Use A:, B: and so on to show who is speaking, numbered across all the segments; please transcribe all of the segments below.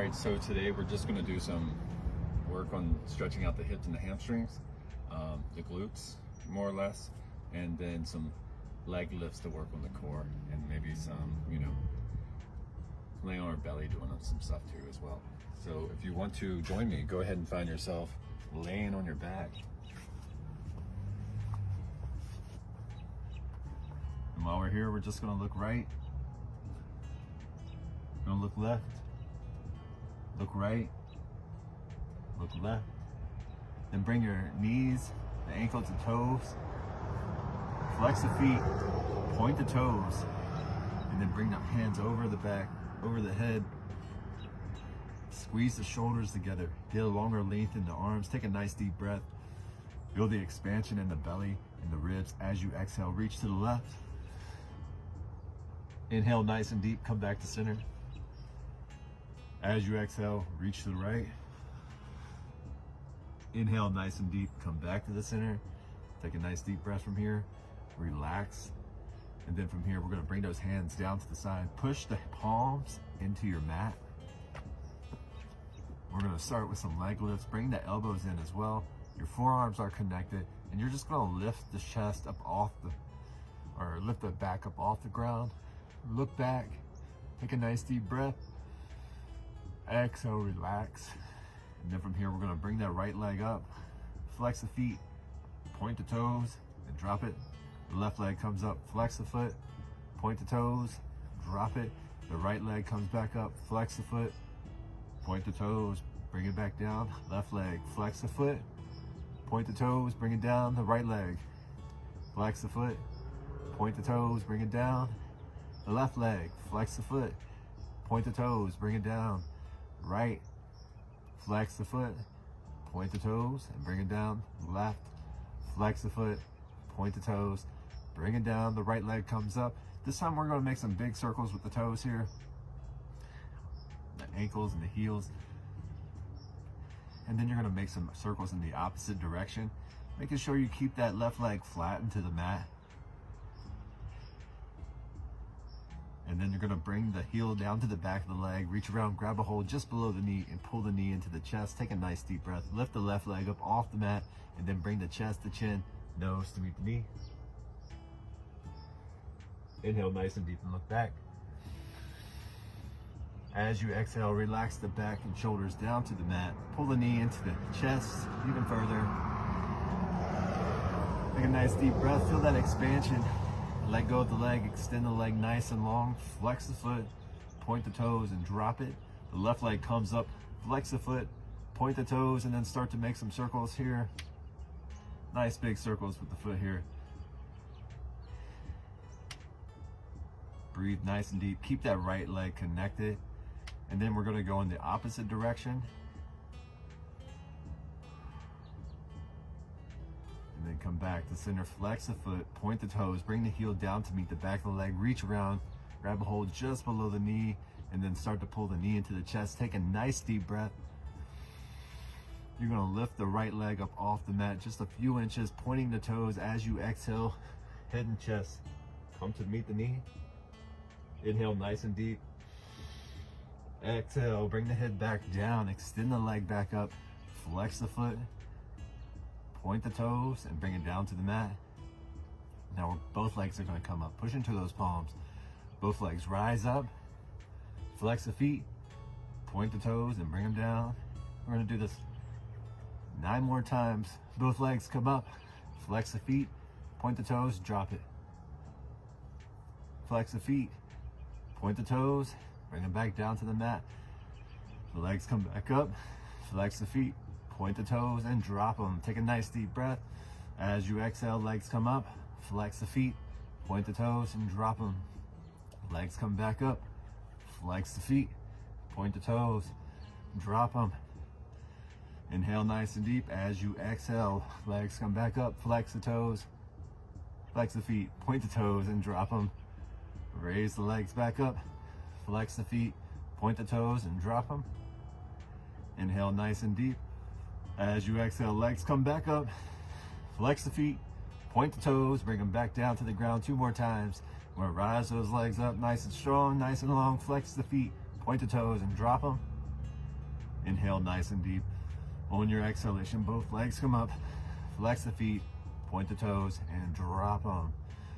A: right, so today we're just going to do some work on stretching out the hips and the hamstrings, the glutes more or less, and then some leg lifts to work on the core, and maybe some, laying on our belly doing some stuff too as well. So if you want to join me, go ahead and find yourself laying on your back. And while we're here, we're just going to look right, going to look left, look right, look left. Then bring your knees, the ankle to toes. Flex the feet, point the toes, and then bring the hands over the back, over the head. Squeeze the shoulders together. Get a longer length in the arms. Take a nice deep breath. Feel the expansion in the belly and the ribs as you exhale. Reach to the left. Inhale nice and deep, come back to center. As you exhale, reach to the right. Inhale nice and deep, come back to the center. Take a nice deep breath from here. Relax. And then from here, we're going to bring those hands down to the side. Push the palms into your mat. We're going to start with some leg lifts. Bring the elbows in as well. Your forearms are connected, and you're just going to lift the chest up lift the back up off the ground. Look back. Take a nice deep breath. Exhale, relax. And then from here, we're going to bring that right leg up. Flex the feet. Point the toes and drop it. The left leg comes up, flex the foot, point the toes, drop it. The right leg comes back up, flex the foot, point the toes, bring it back down. Left leg, flex the foot, point the toes, bring it down. The right leg, flex the foot, point the toes, bring it down. The left leg, flex the foot, point the toes, bring it down. Right, flex the foot, point the toes, and bring it down. Left, flex the foot, point the toes, bring it down. The right leg comes up. This time we're going to make some big circles with the toes here, the ankles and the heels. And then you're going to make some circles in the opposite direction, making sure you keep that left leg flat into the mat. And then you're going to bring the heel down to the back of the leg, reach around, grab a hold just below the knee, and pull the knee into the chest. Take a nice deep breath. Lift the left leg up off the mat, and then bring the chest to chin, nose to meet the knee. Inhale nice and deep and look back. As you exhale, relax the back and shoulders down to the mat. Pull the knee into the chest even further. Take a nice deep breath. Feel that expansion. Let go of the leg. Extend the leg nice and long. Flex the foot. Point the toes and drop it. The left leg comes up. Flex the foot. Point the toes and then start to make some circles here. Nice big circles with the foot here. Breathe nice and deep. Keep that right leg connected. And then we're going to go in the opposite direction. And then come back to center. Flex the foot. Point the toes. Bring the heel down to meet the back of the leg. Reach around. Grab a hold just below the knee. And then start to pull the knee into the chest. Take a nice deep breath. You're going to lift the right leg up off the mat just a few inches, pointing the toes as you exhale. Head and chest come to meet the knee. Inhale nice and deep. Exhale, bring the head back down. Extend the leg back up. Flex the foot. Point the toes and bring it down to the mat. Now both legs are going to come up. Push into those palms. Both legs rise up. Flex the feet. Point the toes and bring them down. We're going to do this 9 more times. Both legs come up. Flex the feet. Point the toes. Drop it. Flex the feet. Point the toes. Bring them back down to the mat. The legs come back up. Flex the feet. Point the toes and drop them. Take a nice deep breath. As you exhale, legs come up. Flex the feet. Point the toes and drop them. Legs come back up. Flex the feet. Point the toes. Drop them. Inhale nice and deep. As you exhale, legs come back up. Flex the toes. Flex the feet. Point the toes and drop them. Raise the legs back up. Flex the feet. Point the toes and drop them. Inhale nice and deep. As you exhale, legs come back up. Flex the feet. Point the toes. Bring them back down to the ground 2 more times. We're going to rise those legs up nice and strong, nice and long. Flex the feet. Point the toes and drop them. Inhale nice and deep. On your exhalation, both legs come up, flex the feet, point the toes, and drop them.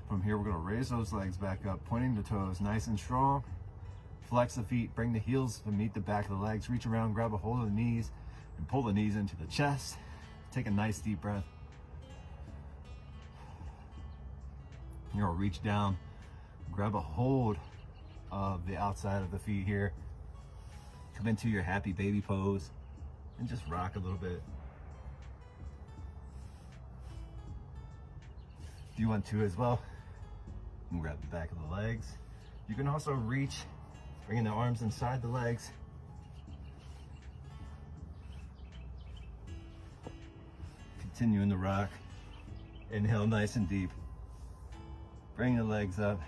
A: From here, we're gonna raise those legs back up, pointing the toes nice and strong. Flex the feet, bring the heels to meet the back of the legs, reach around, grab a hold of the knees, and pull the knees into the chest. Take a nice deep breath. You're gonna reach down, grab a hold of the outside of the feet here. Come into your happy baby pose and just rock a little bit. If you want to as well, you can grab the back of the legs. You can also reach, bringing the arms inside the legs. Continuing to rock. Inhale nice and deep. Bring the legs up.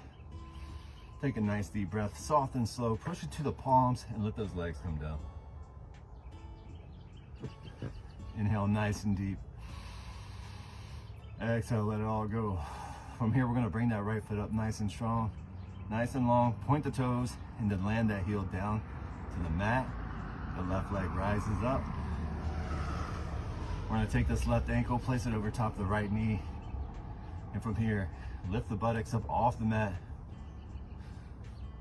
A: Take a nice deep breath, soft and slow. Push it to the palms and let those legs come down. Inhale nice and deep. Exhale, let it all go. From here, we're gonna bring that right foot up nice and strong, nice and long. Point the toes and then land that heel down to the mat. The left leg rises up. We're gonna take this left ankle, place it over top of the right knee. And from here, lift the buttocks up off the mat.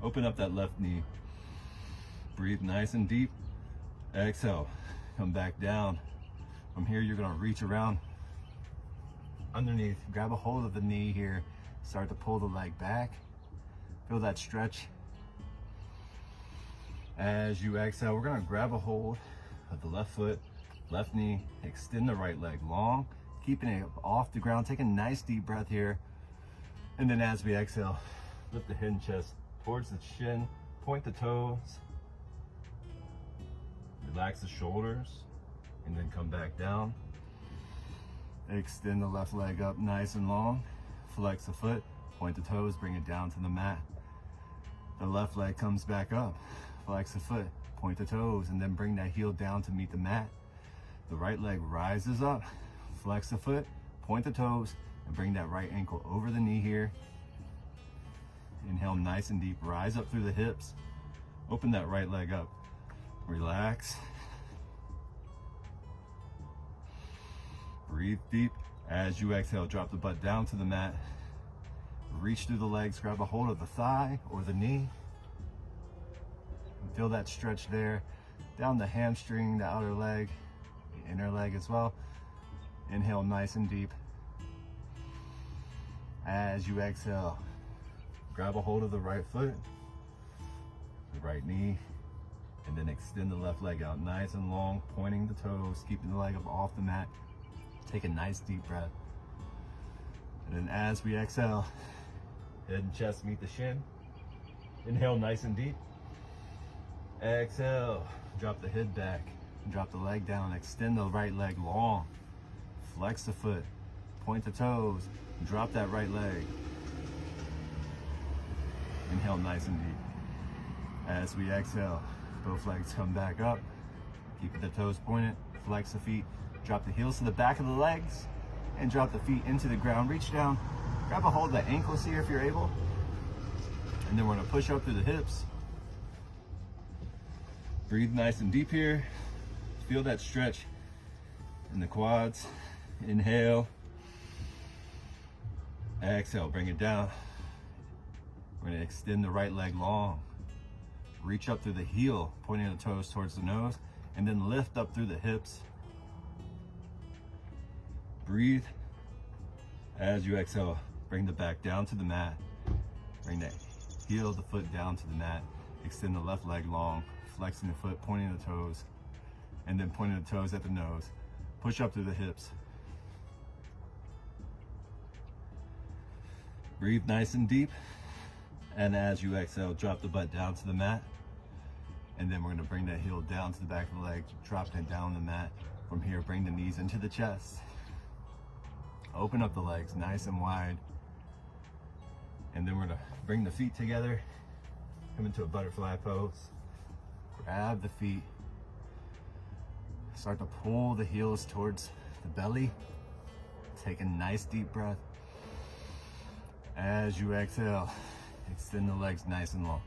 A: Open up that left knee. Breathe nice and deep. Exhale, come back down. From here, you're gonna reach around underneath, grab a hold of the knee here, start to pull the leg back. Feel that stretch. As you exhale, we're gonna grab a hold of the left foot, left knee, extend the right leg long, keeping it off the ground. Take a nice deep breath here. And then as we exhale, lift the head and chest towards the chin, point the toes, relax the shoulders, and then come back down. Extend the left leg up nice and long, flex the foot, point the toes, bring it down to the mat. The left leg comes back up, flex the foot, point the toes, and then bring that heel down to meet the mat. The right leg rises up, flex the foot, point the toes, and bring that right ankle over the knee here. Inhale nice and deep, rise up through the hips. Open that right leg up. Relax. Breathe deep. As you exhale, drop the butt down to the mat. Reach through the legs, grab a hold of the thigh or the knee. And feel that stretch there. Down the hamstring, the outer leg, the inner leg as well. Inhale nice and deep. As you exhale, grab a hold of the right foot, the right knee, and then extend the left leg out nice and long, pointing the toes, keeping the leg up off the mat. Take a nice deep breath. And then as we exhale, head and chest meet the shin. Inhale nice and deep. Exhale, drop the head back, drop the leg down, extend the right leg long, flex the foot, point the toes, drop that right leg. Inhale nice and deep. As we exhale, both legs come back up. Keep the toes pointed, flex the feet, drop the heels to the back of the legs, and drop the feet into the ground. Reach down, grab a hold of the ankles here if you're able. And then we're gonna push up through the hips. Breathe nice and deep here. Feel that stretch in the quads. Inhale. Exhale, bring it down. We're gonna extend the right leg long. Reach up through the heel, pointing the toes towards the nose, and then lift up through the hips. Breathe. As you exhale, bring the back down to the mat. Bring that heel of the foot down to the mat. Extend the left leg long, flexing the foot, pointing the toes, and then pointing the toes at the nose. Push up through the hips. Breathe nice and deep. And as you exhale, drop the butt down to the mat. And then we're gonna bring that heel down to the back of the leg, drop it down the mat. From here, bring the knees into the chest. Open up the legs nice and wide. And then we're gonna bring the feet together, come into a butterfly pose. Grab the feet. Start to pull the heels towards the belly. Take a nice deep breath. As you exhale, extend the legs nice and long.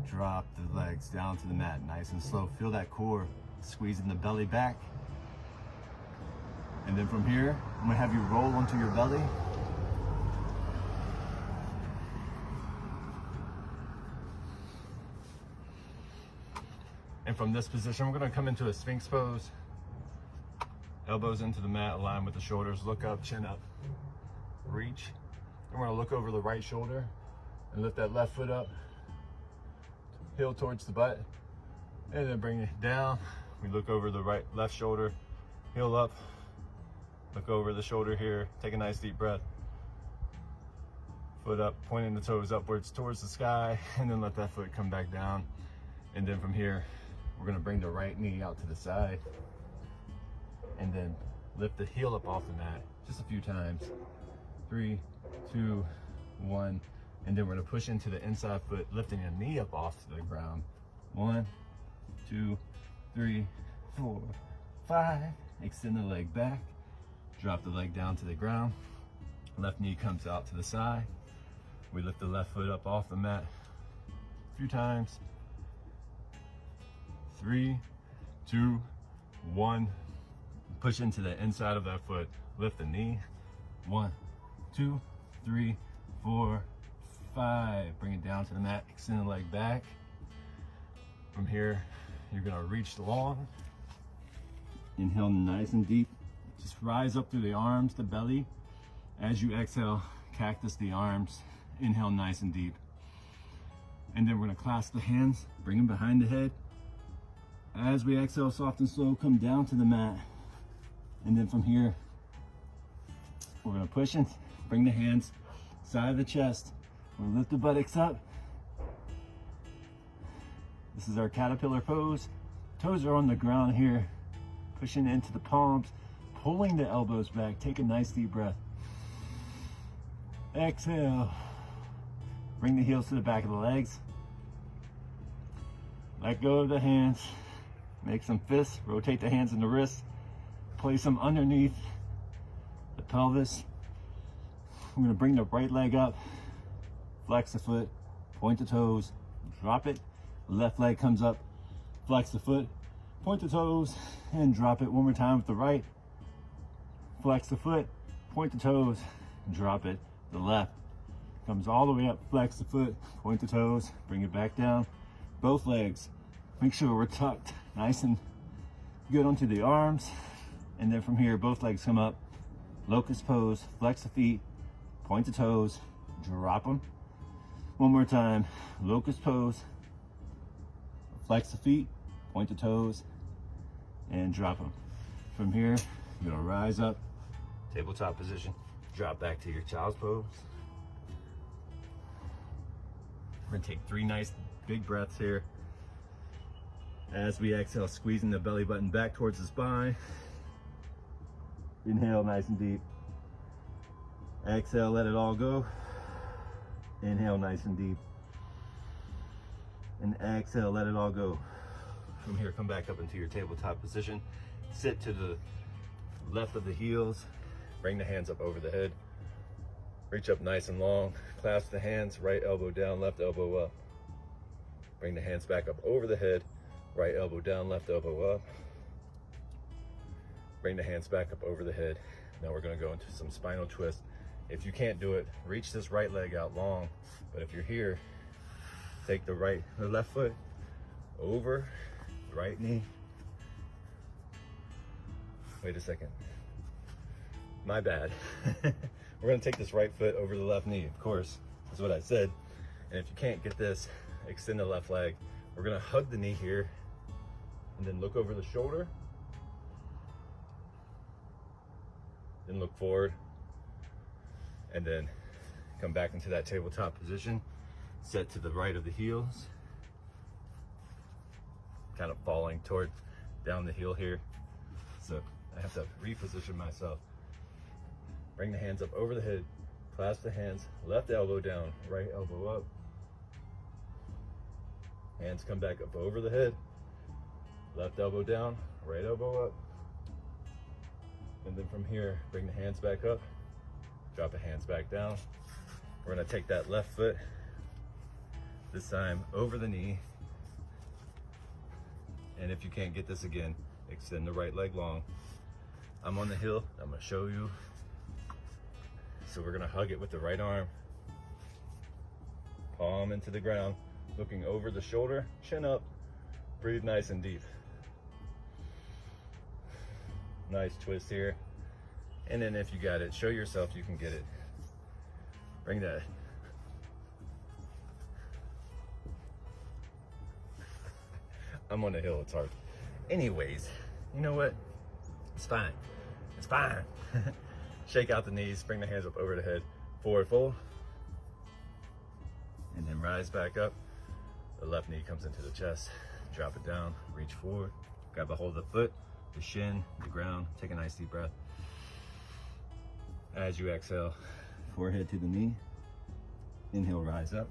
A: drop the legs down to the mat, nice and slow. Feel that core squeezing the belly back. And then from here, I'm gonna have you roll onto your belly. And from this position, we're gonna come into a Sphinx pose. Elbows into the mat, align with the shoulders, look up, chin up, reach. And we're gonna look over the right shoulder and lift that left foot up, heel towards the butt, and then bring it down. We look over the left shoulder, heel up, look over the shoulder here, take a nice deep breath. Foot up, pointing the toes upwards towards the sky, and then let that foot come back down. And then from here, we're gonna bring the right knee out to the side, and then lift the heel up off the mat just a few times. 3, 2, 1. And then we're gonna push into the inside foot, lifting your knee up off the ground. 1, 2, 3, 4, 5. Extend the leg back. Drop the leg down to the ground. Left knee comes out to the side. We lift the left foot up off the mat a few times. 3, 2, 1. Push into the inside of that foot. Lift the knee. 1, 2, 3, 4, 5. Bring it down to the mat. Extend the leg back. From here, you're gonna reach long. Inhale nice and deep. Just rise up through the arms, the belly. As you exhale, cactus the arms. Inhale nice and deep. And then we're gonna clasp the hands, bring them behind the head. As we exhale, soft and slow, come down to the mat. And then from here, we're gonna push in, bring the hands side of the chest. We're gonna lift the buttocks up. This is our caterpillar pose. Toes are on the ground here. Pushing into the palms, pulling the elbows back. Take a nice deep breath. Exhale. Bring the heels to the back of the legs. Let go of the hands. Make some fists. Rotate the hands and the wrists. Place them underneath the pelvis. I'm going to bring the right leg up. Flex the foot. Point the toes. Drop it. Left leg comes up. Flex the foot. Point the toes and drop it. One more time with the right. Flex the foot. Point the toes. Drop it. The left comes all the way up. Flex the foot. Point the toes. Bring it back down. Both legs. Make sure we're tucked nice and good onto the arms. And then from here, both legs come up. Locust pose. Flex the feet. Point the toes. Drop them. One more time. Locust pose. Flex the feet. Point the toes. And drop them. From here, you're gonna rise up. Tabletop position. Drop back to your child's pose. We're gonna take 3 nice big breaths here. As we exhale, squeezing the belly button back towards the spine. Inhale nice and deep. Exhale, let it all go. Inhale nice and deep. And exhale, let it all go. From here, come back up into your tabletop position. Sit to the left of the heels. Bring the hands up over the head. Reach up nice and long. Clasp the hands, right elbow down, left elbow up. Bring the hands back up over the head. Right elbow down, left elbow up. Bring the hands back up over the head. Now we're gonna go into some spinal twist. If you can't do it, reach this right leg out long. But if you're here, take the left foot over, right knee. Wait a second. My bad. We're gonna take this right foot over the left knee, of course. That's what I said. And if you can't get this, extend the left leg. We're gonna hug the knee here and then look over the shoulder. Then look forward. And then come back into that tabletop position. Set to the right of the heels. Kind of falling down the heel here. So I have to reposition myself. Bring the hands up over the head. Clasp the hands. Left elbow down, right elbow up. Hands come back up over the head. Left elbow down, right elbow up. And then from here, bring the hands back up. Drop the hands back down. We're gonna take that left foot, This time over the knee. And if you can't get this again, extend the right leg long. I'm on the heel, I'm gonna show you. So we're gonna hug it with the right arm. Palm into the ground, looking over the shoulder, chin up, breathe nice and deep. Nice twist here. And then if you got it, show yourself you can get it. Bring that. I'm on the hill, it's hard. Anyways, you know what? It's fine. It's fine. Shake out the knees, bring the hands up over the head. Forward fold. And then rise back up. The left knee comes into the chest. Drop it down, reach forward. Grab a hold of the foot, the shin, the ground. Take a nice deep breath. As you exhale, forehead to the knee. Inhale, rise up.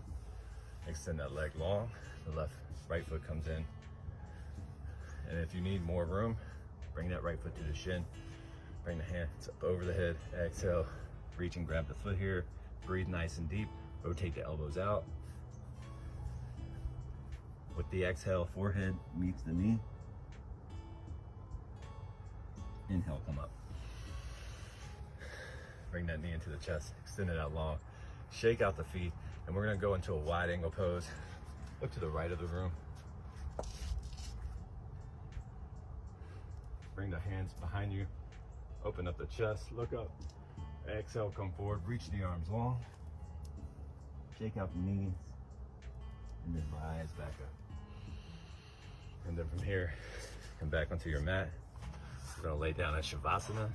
A: Extend that leg long. The right foot comes in. And if you need more room, bring that right foot to the shin. Bring the hands up over the head. Exhale, reach and grab the foot here. Breathe nice and deep. Rotate the elbows out. With the exhale, forehead meets the knee. Inhale, come up. Bring that knee into the chest, extend it out long. Shake out the feet, and we're gonna go into a wide angle pose. Look to the right of the room. Bring the hands behind you. Open up the chest, look up. Exhale, come forward, reach the arms long. Shake out the knees, and then rise back up. And then from here, come back onto your mat. We're gonna lay down at Shavasana.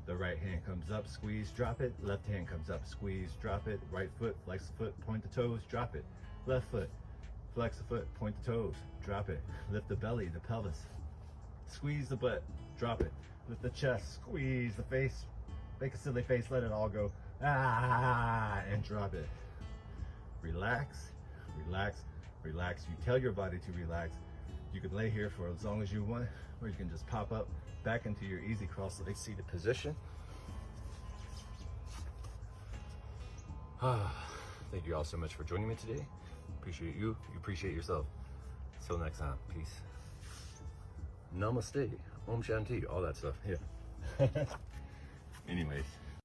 A: The right hand comes up, squeeze, drop it. Left hand comes up, squeeze, drop it. Right foot, flex the foot, point the toes, drop it. Left foot, flex the foot, point the toes, drop it. Lift the belly, the pelvis. Squeeze the butt, drop it. Lift the chest, squeeze the face. Make a silly face, let it all go. Ah, and drop it. Relax, relax, relax. You tell your body to relax. You can lay here for as long as you want, or you can just pop up back into your easy cross-legged seated position. Thank you all so much for joining me today. Appreciate you. You appreciate yourself. Until next time, peace. Namaste, Om Shanti, all that stuff. Yeah. Anyways.